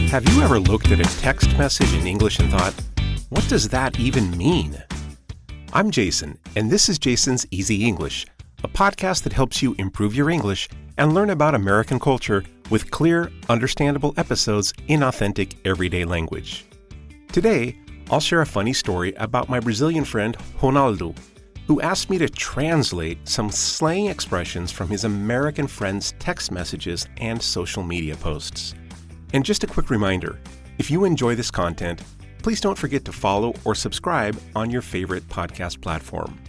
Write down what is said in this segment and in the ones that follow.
Have you ever looked at a text message in English and thought, what does that even mean? I'm Jason, and this is Jason's Easy English, a podcast that helps you improve your English and learn about American culture with clear, understandable episodes in authentic, everyday language. Today, I'll share a funny story about my Brazilian friend, Ronaldo, who asked me to translate some slang expressions from his American friends' text messages and social media posts. And just a quick reminder, if you enjoy this content, please don't forget to follow or subscribe on your favorite podcast platform.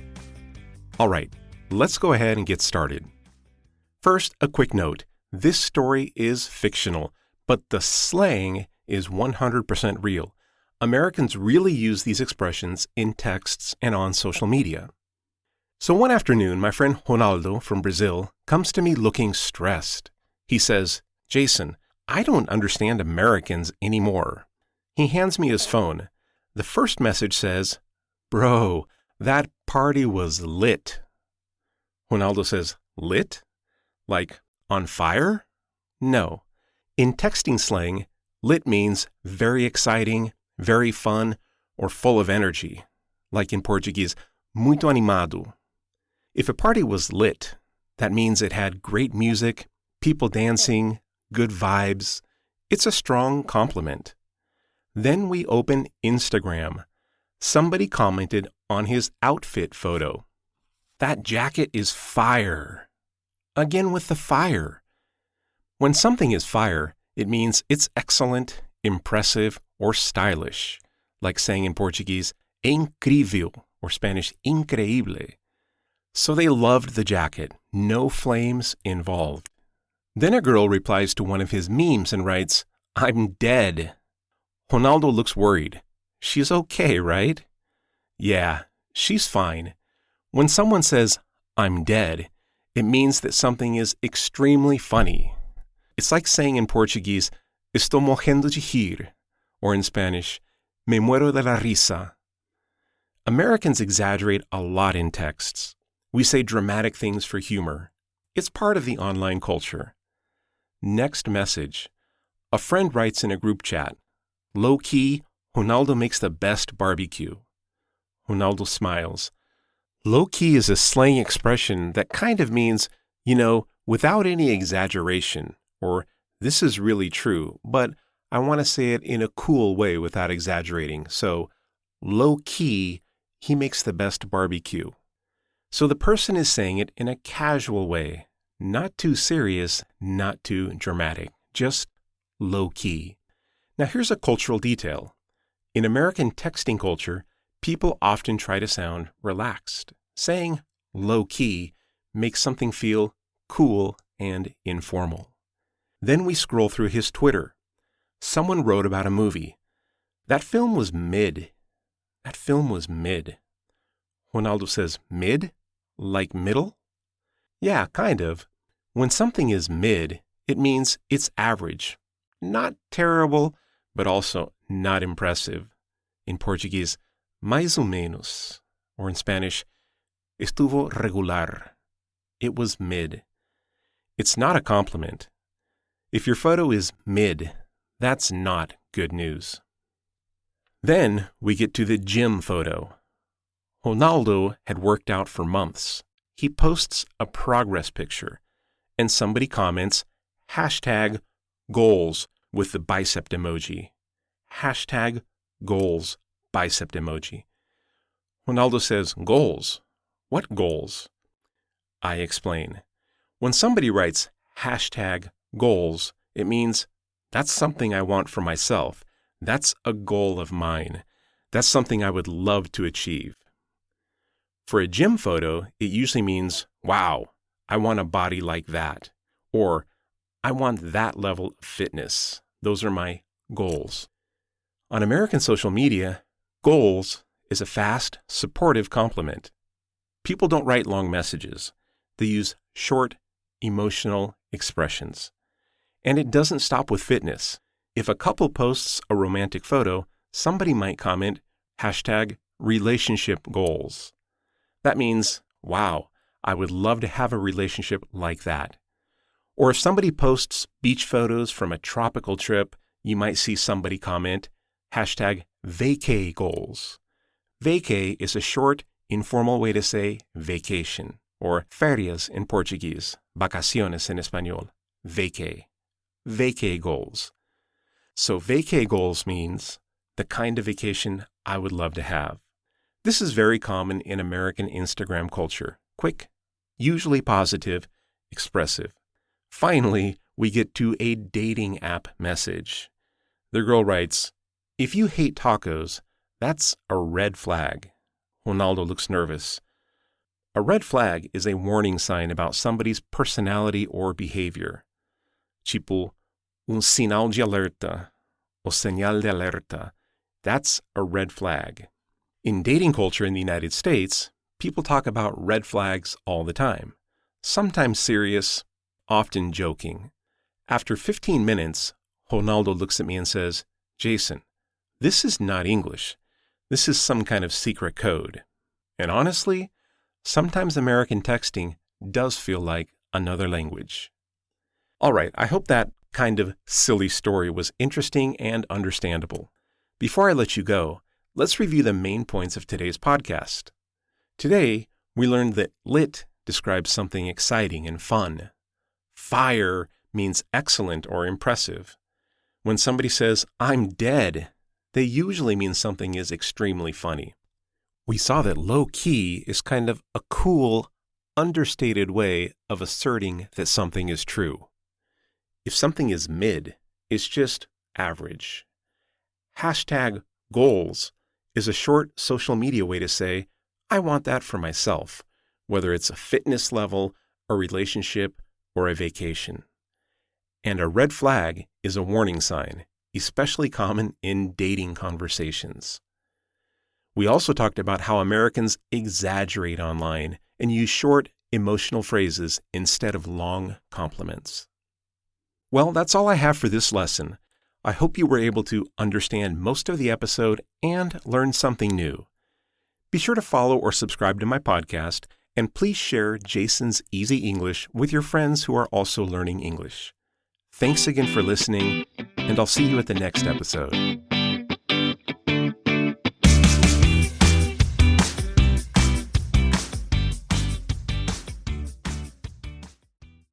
All right, let's go ahead and get started. First, a quick note. This story is fictional, but the slang is 100% real. Americans really use these expressions in texts and on social media. So one afternoon, my friend Ronaldo from Brazil comes to me looking stressed. He says, "Jason, I don't understand Americans anymore." He hands me his phone. The first message says, "Bro, that party was lit." Ronaldo says, "Lit? Like on fire?" No. In texting slang, lit means very exciting, very fun, or full of energy. Like in Portuguese, muito animado. If a party was lit, that means it had great music, people dancing, good vibes. It's a strong compliment. Then we open Instagram. Somebody commented on his outfit photo. "That jacket is fire." Again with the fire. When something is fire, it means it's excellent, impressive, or stylish. Like saying in Portuguese, é incrível, or Spanish, increíble. So they loved the jacket. No flames involved. Then a girl replies to one of his memes and writes, "I'm dead." Ronaldo looks worried. She's okay, right? Yeah, she's fine. When someone says, "I'm dead," it means that something is extremely funny. It's like saying in Portuguese, "Estou morrendo de rir," or in Spanish, "Me muero de la risa." Americans exaggerate a lot in texts. We say dramatic things for humor. It's part of the online culture. Next message. A friend writes in a group chat, "Low-key, Ronaldo makes the best barbecue." Ronaldo smiles. Low-key is a slang expression that kind of means, without any exaggeration, or this is really true, but I want to say it in a cool way without exaggerating. So, low-key, he makes the best barbecue. So the person is saying it in a casual way. Not too serious, not too dramatic, just low-key. Now here's a cultural detail. In American texting culture, people often try to sound relaxed. Saying low-key makes something feel cool and informal. Then we scroll through his Twitter. Someone wrote about a movie. "That film was mid." That film was mid. Ronaldo says, "Mid? Like middle?" Yeah, kind of. When something is mid, it means it's average. Not terrible, but also not impressive. In Portuguese, mais ou menos. Or in Spanish, estuvo regular. It was mid. It's not a compliment. If your photo is mid, that's not good news. Then we get to the gym photo. Ronaldo had worked out for months. He posts a progress picture, and somebody comments, hashtag goals with the bicep emoji. Hashtag goals, bicep emoji. Ronaldo says, "Goals? What goals?" I explain. When somebody writes hashtag goals, it means that's something I want for myself. That's a goal of mine. That's something I would love to achieve. For a gym photo, it usually means, wow, I want a body like that. Or, I want that level of fitness. Those are my goals. On American social media, goals is a fast, supportive compliment. People don't write long messages. They use short, emotional expressions. And it doesn't stop with fitness. If a couple posts a romantic photo, somebody might comment, hashtag relationship goals. That means, wow, I would love to have a relationship like that. Or if somebody posts beach photos from a tropical trip, you might see somebody comment, hashtag vacay goals. Vacay is a short, informal way to say vacation, or férias in Portuguese, vacaciones in Espanol, vacay. Vacay goals. So vacay goals means the kind of vacation I would love to have. This is very common in American Instagram culture. Quick, usually positive, expressive. Finally, we get to a dating app message. The girl writes, "If you hate tacos, that's a red flag." Ronaldo looks nervous. A red flag is a warning sign about somebody's personality or behavior. Tipo, un sinal de alerta, o señal de alerta. That's a red flag. In dating culture in the United States, people talk about red flags all the time. Sometimes serious, often joking. After 15 minutes, Ronaldo looks at me and says, "Jason, this is not English. This is some kind of secret code." And honestly, sometimes American texting does feel like another language. All right, I hope that kind of silly story was interesting and understandable. Before I let you go, let's review the main points of today's podcast. Today, we learned that lit describes something exciting and fun. Fire means excellent or impressive. When somebody says, "I'm dead," they usually mean something is extremely funny. We saw that low-key is kind of a cool, understated way of asserting that something is true. If something is mid, it's just average. Hashtag goals is a short social media way to say, I want that for myself, whether it's a fitness level, a relationship, or a vacation. And a red flag is a warning sign, especially common in dating conversations. We also talked about how Americans exaggerate online and use short, emotional phrases instead of long compliments. Well, that's all I have for this lesson. I hope you were able to understand most of the episode and learn something new. Be sure to follow or subscribe to my podcast, and please share Jason's Easy English with your friends who are also learning English. Thanks again for listening, and I'll see you at the next episode.